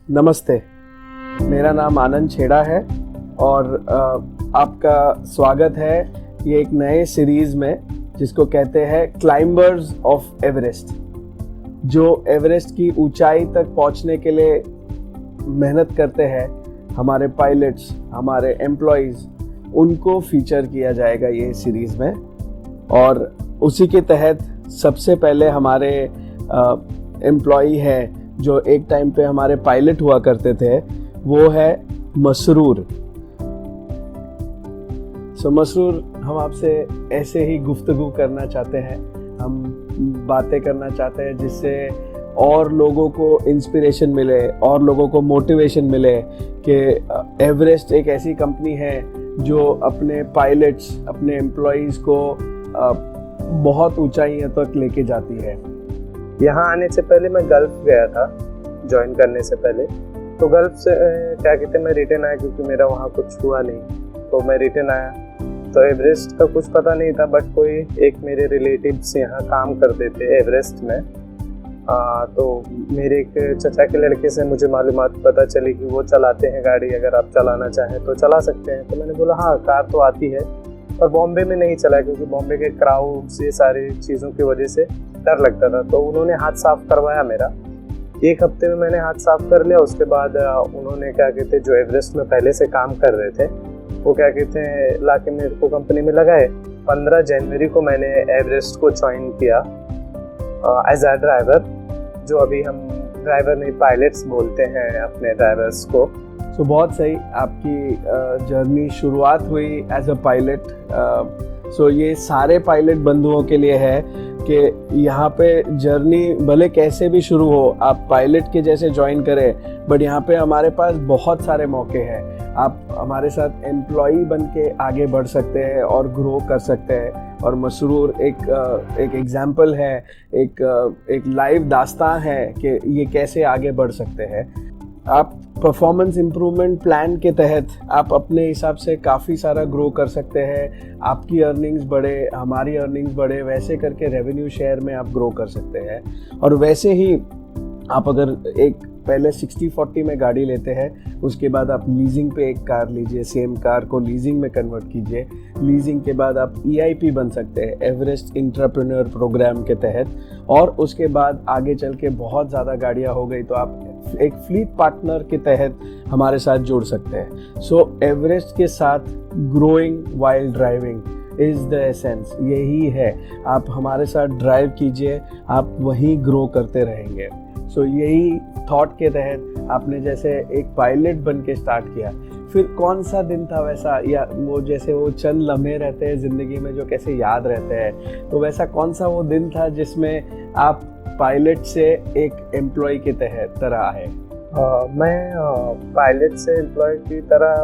नमस्ते, मेरा नाम आनंद छेड़ा है और आपका स्वागत है ये एक नए सीरीज़ में जिसको कहते हैं क्लाइंबर्स ऑफ एवरेस्ट, जो एवरेस्ट की ऊंचाई तक पहुंचने के लिए मेहनत करते हैं। हमारे पायलट्स, हमारे एम्प्लॉयज़, उनको फीचर किया जाएगा ये सीरीज़ में। और उसी के तहत सबसे पहले हमारे एम्प्लॉई है जो एक टाइम पे हमारे पायलट हुआ करते थे, वो है मसरूर। मसरूर, हम आपसे ऐसे ही गुफ्तगू करना चाहते हैं, हम बातें करना चाहते हैं जिससे और लोगों को इंस्पिरेशन मिले और लोगों को मोटिवेशन मिले कि एवरेस्ट एक ऐसी कंपनी है जो अपने पायलट्स, अपने एम्प्लॉयज़ को बहुत ऊंचाइयों तक लेके जाती है। यहाँ आने से पहले मैं गल्फ गया था, ज्वाइन करने से पहले। तो गल्फ से क्या कहते हैं, मैं रिटर्न आया क्योंकि मेरा वहाँ कुछ हुआ नहीं, तो मैं रिटर्न आया। तो एवरेस्ट का कुछ पता नहीं था, बट कोई एक मेरे रिलेटिव्स यहाँ काम करते थे एवरेस्ट में। तो मेरे एक चचा के लड़के से मुझे मालूमात पता चली कि वो चलाते हैं गाड़ी, अगर आप चलाना चाहें तो चला सकते हैं। तो मैंने बोला हाँ, कार तो आती है, पर बॉम्बे में नहीं चला क्योंकि बॉम्बे के क्राउड से सारी चीज़ों की वजह से डर लगता था। तो उन्होंने हाथ साफ करवाया मेरा, 1 हफ्ते में मैंने हाथ साफ कर लिया। उसके बाद उन्होंने क्या कहते हैं, जो एवरेस्ट में पहले से काम कर रहे थे, वो क्या कहते हैं ला के मेरे को कंपनी में लगाए। 15 जनवरी को मैंने एवरेस्ट को ज्वाइन किया एज अ ड्राइवर, जो अभी हम ड्राइवर नहीं पायलट्स बोलते हैं अपने ड्राइवर्स को। तो बहुत सही, आपकी जर्नी शुरुआत हुई एज अ पायलट। सो ये सारे पायलट बंधुओं के लिए है कि यहाँ पे जर्नी भले कैसे भी शुरू हो, आप पायलट के जैसे ज्वाइन करें, बट यहाँ पे हमारे पास बहुत सारे मौके हैं। आप हमारे साथ एम्प्लॉई बन के आगे बढ़ सकते हैं और ग्रो कर सकते हैं। और मसरूर एक एग्जाम्पल है, एक लाइव दास्तान है कि ये कैसे आगे बढ़ सकते हैं। आप परफॉर्मेंस इम्प्रूवमेंट प्लान के तहत आप अपने हिसाब से काफ़ी सारा ग्रो कर सकते हैं। आपकी अर्निंग्स बढ़े, हमारी अर्निंग्स बढ़े, वैसे करके रेवेन्यू शेयर में आप ग्रो कर सकते हैं। और वैसे ही आप अगर एक पहले 60-40 में गाड़ी लेते हैं, उसके बाद आप लीजिंग पे एक कार लीजिए, सेम कार को लीजिंग में कन्वर्ट कीजिए। लीजिंग के बाद आप EIP बन सकते हैं, एवरेस्ट एंटरप्रेन्योर प्रोग्राम के तहत। और उसके बाद आगे चल के बहुत ज़्यादा गाड़ियाँ हो गई तो आप एक फ्लीट पार्टनर के तहत हमारे साथ जुड़ सकते हैं। सो एवरेस्ट के साथ growing while driving is the essence, यही है। आप हमारे साथ ड्राइव कीजिए, आप वहीं ग्रो करते रहेंगे। सो यही थॉट के तहत आपने जैसे एक पायलट बन के स्टार्ट किया, फिर कौन सा दिन था वैसा, या वो जैसे वो चंद लम्हे रहते हैं ज़िंदगी में जो कैसे याद रहते हैं, तो वैसा कौन सा वो दिन था जिसमें आप पायलट से एक एम्प्लॉय की तरह आए? मैं पायलट से एम्प्लॉय की तरह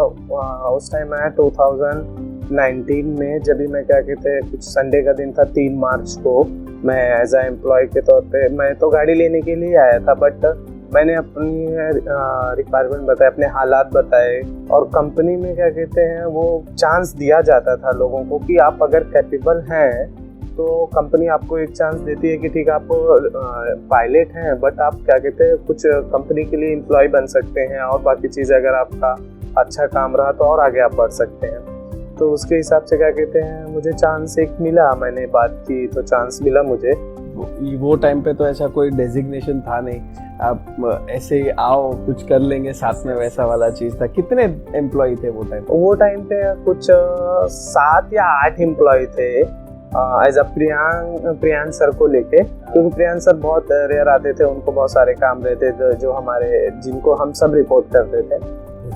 उस टाइम आया 2019 में, जब भी मैं क्या कहते हैं, कुछ संडे का दिन था, 3 मार्च को। मैं एज अ एम्प्लॉय के तौर पे मैं तो गाड़ी लेने के लिए आया था, बट मैंने अपनी रिक्वायरमेंट बताए, अपने हालात बताए। और कंपनी में क्या कहते हैं, वो चांस दिया जाता था लोगों को कि आप अगर कैपेबल हैं तो कंपनी आपको एक चांस देती है कि ठीक है, आप पायलट हैं, बट आप क्या कहते हैं कुछ कंपनी के लिए एम्प्लॉय बन सकते हैं, और बाकी चीज़ें अगर आपका अच्छा काम रहा तो और आगे आप बढ़ सकते हैं। तो उसके हिसाब से क्या कहते हैं, मुझे चांस एक मिला, मैंने बात की तो चांस मिला मुझे। वो टाइम पे तो ऐसा कोई डेजिग्नेशन था नहीं, आप ऐसे ही आओ कुछ कर लेंगे साथ में, वैसा वाला चीज़ था। कितने एम्प्लॉय थे वो टाइम? वो टाइम पे कुछ 7 या 8 एम्प्लॉय थे एज अ प्रियांश सर को लेके, क्योंकि प्रियांश सर बहुत रेयर आते थे, उनको बहुत सारे काम रहते थे जो हमारे, जिनको हम सब रिपोर्ट करते थे।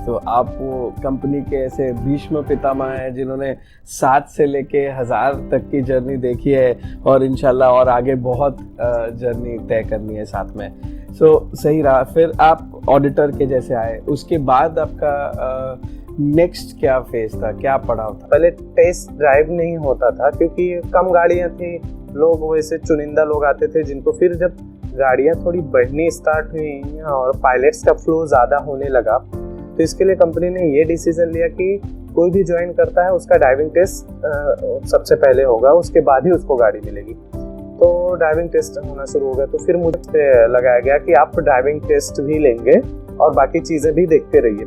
तो आप वो कंपनी के ऐसे भीष्म पितामह हैं जिन्होंने 7 से लेके 1000 तक की जर्नी देखी है, और इंशाल्लाह और आगे बहुत जर्नी तय करनी है साथ में। सो सही रहा। फिर आप ऑडिटर के जैसे आए, उसके बाद आपका नेक्स्ट क्या फेज था, क्या पढ़ा था? पहले टेस्ट ड्राइव नहीं होता था क्योंकि कम गाड़ियाँ थी, लोग वैसे चुनिंदा लोग आते थे जिनको। फिर जब गाड़ियाँ थोड़ी बढ़नी स्टार्ट हुई और पायलट्स का फ्लो ज़्यादा होने लगा, तो इसके लिए कंपनी ने ये डिसीजन लिया कि कोई भी ज्वाइन करता है उसका ड्राइविंग टेस्ट सबसे पहले होगा, उसके बाद ही उसको गाड़ी मिलेगी। तो ड्राइविंग टेस्ट होना शुरू हो गया। तो फिर मुझे लगाया गया कि आप ड्राइविंग टेस्ट भी लेंगे और बाकी चीज़ें भी देखते रहिए।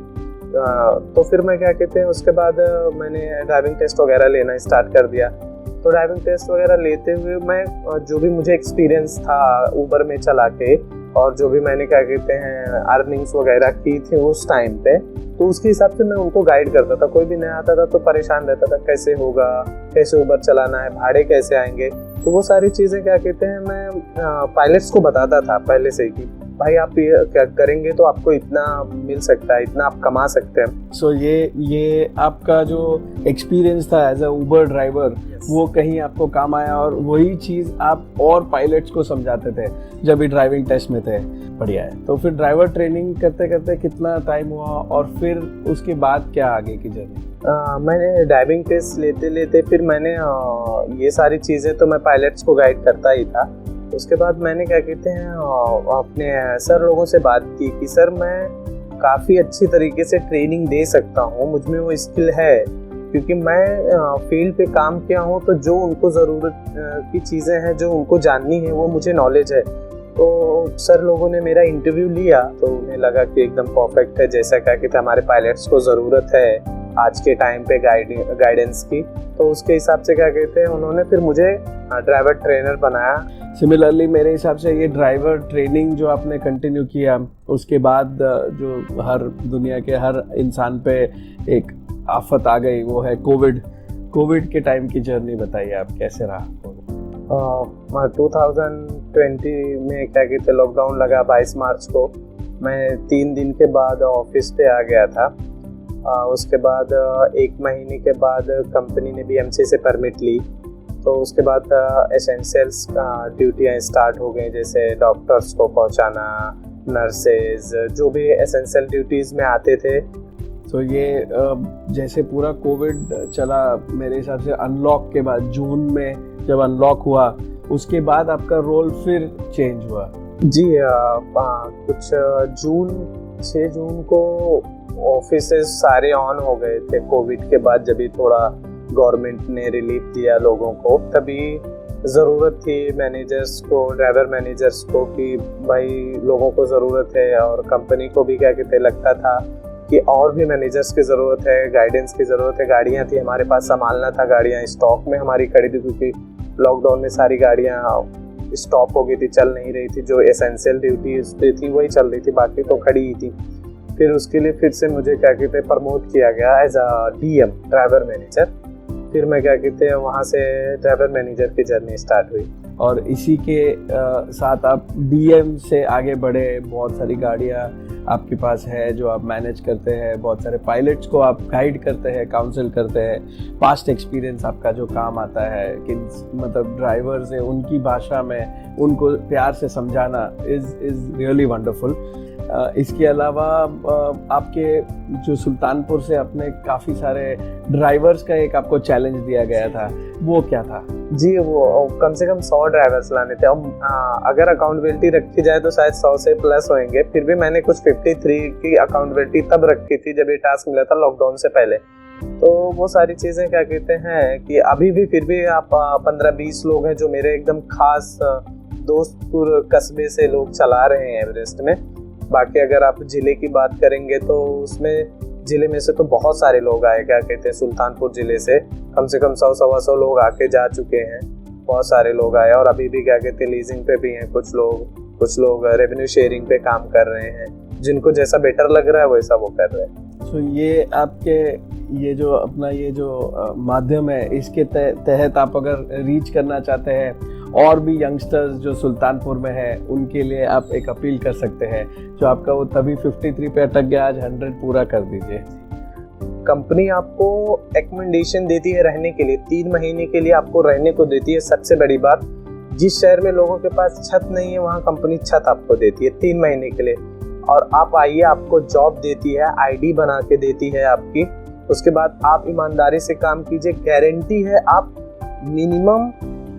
तो फिर मैं क्या कहते हैं उसके बाद मैंने ड्राइविंग टेस्ट वगैरह लेना स्टार्ट कर दिया। तो ड्राइविंग टेस्ट वगैरह लेते हुए मैं जो भी मुझे एक्सपीरियंस था ऊबर में चला के, और जो भी मैंने क्या कहते हैं अर्निंग्स वगैरह की थी उस टाइम पे, तो उसके हिसाब से मैं उनको गाइड करता था। कोई भी नया आता था तो परेशान रहता था, कैसे होगा, कैसे ऊबर चलाना है, भाड़े कैसे आएंगे। तो वो सारी चीज़ें क्या कहते हैं मैं पायलट्स को बताता था पहले से ही कि भाई आप ये क्या करेंगे तो आपको इतना मिल सकता है, इतना आप कमा सकते हैं। सो ये आपका जो एक्सपीरियंस था एज अ उबर ड्राइवर, वो कहीं आपको काम आया, और वही चीज़ आप और पायलट्स को समझाते थे जब भी ड्राइविंग टेस्ट में थे। बढ़िया है। तो फिर ड्राइवर ट्रेनिंग करते करते कितना टाइम हुआ, और फिर उसके बाद क्या आगे की जर्नी? मैंने ड्राइविंग टेस्ट लेते लेते फिर मैंने ये सारी चीज़ें तो मैं पायलट्स को गाइड करता ही था। उसके बाद मैंने क्या कहते हैं अपने सर लोगों से बात की कि सर मैं काफ़ी अच्छी तरीके से ट्रेनिंग दे सकता हूँ, मुझ में वो स्किल है, क्योंकि मैं फील्ड पे काम किया हूँ। तो जो उनको ज़रूरत की चीज़ें हैं, जो उनको जाननी है, वो मुझे नॉलेज है। तो सर लोगों ने मेरा इंटरव्यू लिया तो उन्हें लगा कि एकदम परफेक्ट है, जैसा क्या कहते हैं हमारे पायलट्स को ज़रूरत है आज के टाइम पे गाइडेंस की। तो उसके हिसाब से क्या कहते हैं उन्होंने फिर मुझे ड्राइवर ट्रेनर बनाया। सिमिलरली मेरे हिसाब से ये ड्राइवर ट्रेनिंग जो आपने कंटिन्यू किया, उसके बाद जो हर दुनिया के हर इंसान पे एक आफत आ गई, वो है कोविड के टाइम की जर्नी बताइए आप, कैसे रहा? 2020 में क्या कहते लॉकडाउन लगा 22 मार्च को। मैं 3 दिन के बाद ऑफिस पे आ गया था। उसके बाद 1 महीने के बाद कंपनी ने BMC से परमिट ली। तो उसके बाद एसेंशियल्स ड्यूटियाँ स्टार्ट हो गई, जैसे डॉक्टर्स को पहुंचाना, नर्सेज, जो भी एसेंशियल ड्यूटीज़ में आते थे। तो ये जैसे पूरा कोविड चला, मेरे हिसाब से अनलॉक के बाद जून में जब अनलॉक हुआ, उसके बाद आपका रोल फिर चेंज हुआ? जी, कुछ 6 जून को ऑफिसेस सारे ऑन हो गए थे कोविड के बाद। जब भी थोड़ा गवर्नमेंट ने रिलीफ दिया लोगों को, तभी ज़रूरत थी मैनेजर्स को, ड्राइवर मैनेजर्स को, कि भाई लोगों को ज़रूरत है। और कंपनी को भी क्या कहते लगता था कि और भी मैनेजर्स की ज़रूरत है, गाइडेंस की ज़रूरत है। गाड़ियाँ थी हमारे पास, संभालना था, गाड़ियाँ स्टॉक में हमारी खड़ी थी, क्योंकि लॉकडाउन में सारी गाड़ियाँ स्टॉप हो गई थी, चल नहीं रही थी। जो एसेंशियल ड्यूटीज पे थी वही चल रही थी, बाकी तो खड़ी ही थी। फिर उसके लिए फिर से मुझे क्या कहते प्रमोट किया गया as a DM, driver manager. फिर मैं क्या कहते हैं वहाँ से ड्राइवर मैनेजर की जर्नी स्टार्ट हुई। और इसी के साथ आप DM से आगे बढ़े, बहुत सारी गाड़ियाँ आपके पास है जो आप मैनेज करते हैं, बहुत सारे पायलट्स को आप गाइड करते हैं, काउंसिल करते हैं। पास्ट एक्सपीरियंस आपका जो काम आता है कि मतलब ड्राइवर्स हैं उनकी भाषा में उनको प्यार से समझाना इज़ रियली वंडरफुल। इसके अलावा आपके जो सुल्तानपुर से अपने काफ़ी सारे ड्राइवर्स का एक आपको चैलेंज दिया गया था, वो क्या था? जी, वो कम से कम 100 ड्राइवर्स लाने थे। अगर अकाउंटेबिलिटी रखी जाए तो शायद 100 से प्लस होंगे। फिर भी मैंने कुछ 53 की अकाउंटेबिलिटी तब रखी थी जब ये टास्क मिला था लॉकडाउन से पहले। तो वो सारी चीज़ें क्या कहते हैं कि अभी भी फिर भी आप 15-20 लोग हैं जो मेरे एकदम खास दोस्तपुर कस्बे से लोग चला रहे हैं एवरेस्ट में। बाकी अगर आप ज़िले की बात करेंगे तो उसमें ज़िले में से तो बहुत सारे लोग आए, क्या कहते हैं सुल्तानपुर ज़िले से कम 100-125 लोग आके जा चुके हैं। बहुत सारे लोग आए और अभी भी क्या कहते हैं लीजिंग पे भी हैं कुछ लोग रेवेन्यू शेयरिंग पे काम कर रहे हैं। जिनको जैसा बेटर लग रहा है वैसा वो कर रहे हैं। तो ये आपके ये जो अपना ये जो माध्यम है, इसके तहत आप अगर रीच करना चाहते हैं और भी यंगस्टर्स जो सुल्तानपुर में है, उनके लिए आप एक अपील कर सकते हैं। जो आपका वो तभी 53 पे अटक गया, आज 100 पूरा कर दीजिए। कंपनी आपको एक्मेंडेशन देती है रहने के लिए, 3 महीने के लिए आपको रहने को देती है। सबसे बड़ी बात, जिस शहर में लोगों के पास छत नहीं है वहाँ कंपनी छत आपको देती है 3 महीने के लिए। और आप आइए, आपको जॉब देती है, ID बना के देती है आपकी। उसके बाद आप ईमानदारी से काम कीजिए, गारंटी है आप मिनिमम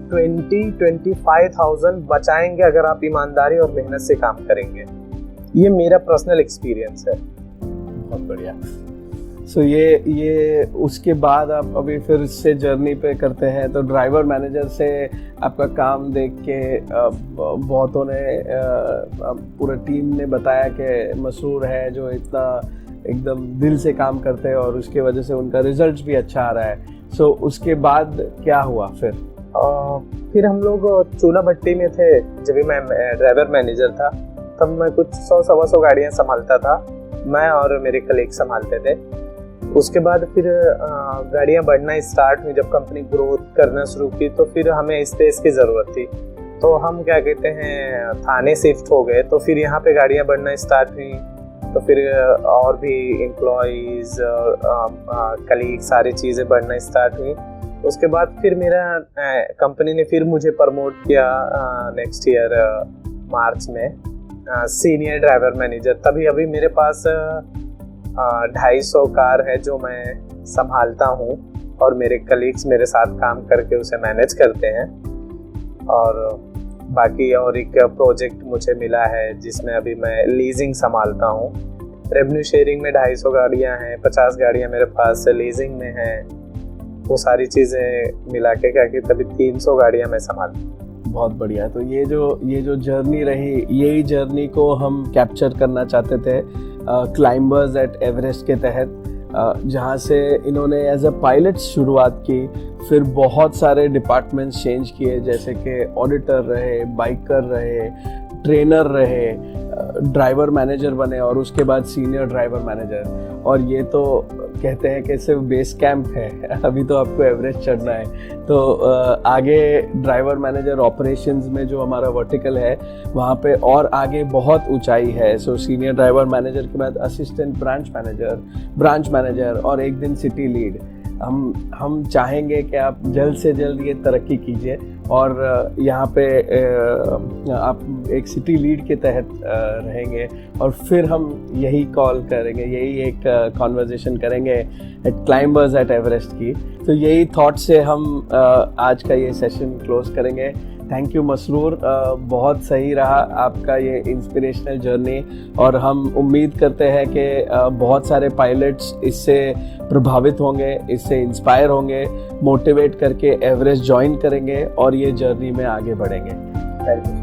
20-25,000 बचाएंगे अगर आप ईमानदारी और मेहनत से काम करेंगे। ये मेरा पर्सनल एक्सपीरियंस है। बहुत बढ़िया। सो ये उसके बाद आप अभी फिर से जर्नी पे करते हैं, तो ड्राइवर मैनेजर से आपका काम देख के बहुतों ने पूरा टीम ने बताया कि मसरूर है जो इतना एकदम दिल से काम करते हैं और उसके वजह से उनका रिजल्ट भी अच्छा आ रहा है। सो उसके बाद क्या हुआ फिर हम लोग चूना भट्टी में थे। जब भी मैं ड्राइवर मैनेजर था तब मैं कुछ 100-125 गाड़ियाँ संभालता था, मैं और मेरे कलीग संभालते थे। उसके बाद फिर गाड़ियाँ बढ़ना स्टार्ट हुई, जब कंपनी ग्रोथ करना शुरू की तो फिर हमें स्पेस की ज़रूरत थी, तो हम क्या कहते हैं थाने शिफ्ट हो गए। तो फिर यहाँ पे गाड़ियाँ बढ़ना स्टार्ट हुई, तो फिर और भी एम्प्लॉयज़ कलीग सारी चीज़ें बढ़ना स्टार्ट हुई। उसके बाद फिर मेरा कंपनी ने फिर मुझे प्रमोट किया नेक्स्ट ईयर मार्च में सीनियर ड्राइवर मैनेजर। तभी अभी मेरे पास 250 कार है जो मैं संभालता हूँ और मेरे कलीग्स मेरे साथ काम करके उसे मैनेज करते हैं। और बाकी और एक प्रोजेक्ट मुझे मिला है जिसमें अभी मैं लीजिंग संभालता हूँ। रेवेन्यू शेयरिंग में 250 गाड़ियाँ हैं, 50 गाड़ियाँ मेरे पास लीजिंग में हैं। वो सारी चीज़ें मिला के क्या कि तभी 300 गाड़ियाँ मैं संभालता हूँ। बहुत बढ़िया। तो ये जो जर्नी रही, यही जर्नी को हम कैप्चर करना चाहते थे क्लाइंबर्स एट एवरेस्ट के तहत, जहाँ से इन्होंने एज अ पायलट शुरुआत की, फिर बहुत सारे डिपार्टमेंट्स चेंज किए, जैसे कि ऑडिटर रहे, बाइकर रहे, ट्रेनर रहे, ड्राइवर मैनेजर बने और उसके बाद सीनियर ड्राइवर मैनेजर। और ये तो कहते हैं कि सिर्फ बेस कैंप है, अभी तो आपको एवरेस्ट चढ़ना है। तो आगे ड्राइवर मैनेजर ऑपरेशंस में जो हमारा वर्टिकल है वहाँ पे और आगे बहुत ऊंचाई है। सो सीनियर ड्राइवर मैनेजर के बाद असिस्टेंट ब्रांच मैनेजर और एक दिन सिटी लीड। हम चाहेंगे कि आप जल्द से जल्द ये तरक्की कीजिए और यहाँ पे आप एक सिटी लीड के तहत रहेंगे और फिर हम यही कॉल करेंगे, यही एक कॉन्वर्जेशन करेंगे एट क्लाइंबर्स एट एवरेस्ट की। तो यही थॉट से हम आज का ये सेशन क्लोज करेंगे। थैंक यू मसरूर, बहुत सही रहा आपका ये इंस्पिरेशनल जर्नी और हम उम्मीद करते हैं कि बहुत सारे पायलट्स इससे प्रभावित होंगे, इससे इंस्पायर होंगे, मोटिवेट करके एवरेस्ट ज्वाइन करेंगे और ये जर्नी में आगे बढ़ेंगे। Thank you.